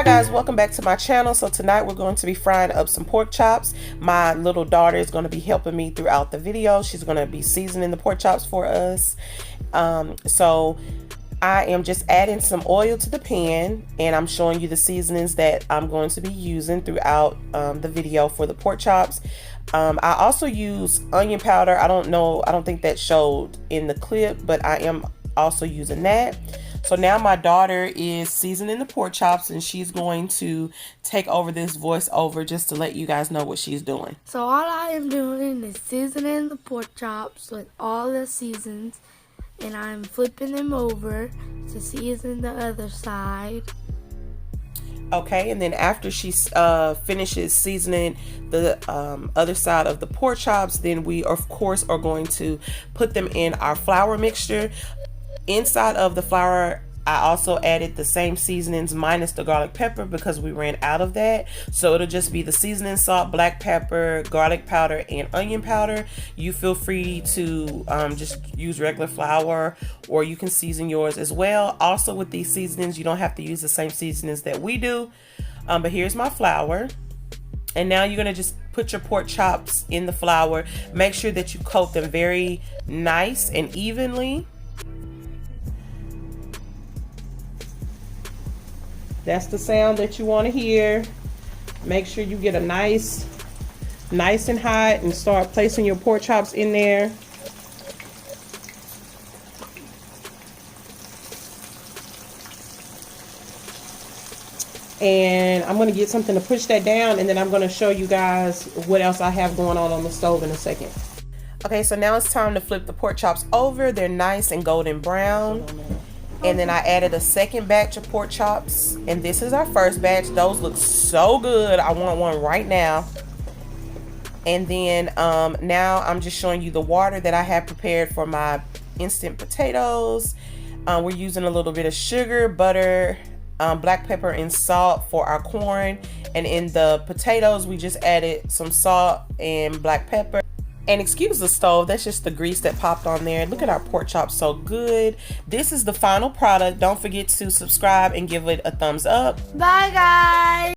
guys, welcome back to my channel. So tonight we're going to be frying up some pork chops. My little daughter is going to be helping me throughout the video. She's going to be seasoning the pork chops for us. So I am just adding some oil to the pan, and I'm showing you the seasonings that I'm going to be using throughout the video for the pork chops. I also use onion powder. I don't think that showed in the clip, but I am also using that. So now my daughter is seasoning the pork chops, and she's going to take over this voiceover just to let you guys know what she's doing. So all I am doing is seasoning the pork chops with all the seasons, and I'm flipping them over to season the other side. Okay, and then after she finishes seasoning the other side of the pork chops, then we of course are going to put them in our flour mixture. Inside of the flour, I also added the same seasonings minus the garlic pepper because we ran out of that. So it'll just be the seasoning salt, black pepper, garlic powder, and onion powder. You feel free to just use regular flour, or you can season yours as well. Also with these seasonings, you don't have to use the same seasonings that we do. But here's my flour. And now you're going to just put your pork chops in the flour. Make sure that you coat them very nice and evenly. That's the sound that you want to hear. Make sure you get a nice and hot, and start placing your pork chops in there. And I'm going to get something to push that down, and then I'm going to show you guys what else I have going on the stove in a second. Okay, so now it's time to flip the pork chops over. They're nice and golden brown. And then I added a second batch of pork chops, and this is our first batch. Those look so good. I want one right now. And then now I'm just showing you the water that I have prepared for my instant potatoes. We're using a little bit of sugar, butter, black pepper, and salt for our corn. And in the potatoes, we just added some salt and black pepper. And excuse the stove, that's just the grease that popped on there. Look at our pork chops, so good. This is the final product. Don't forget to subscribe and give it a thumbs up. Bye guys!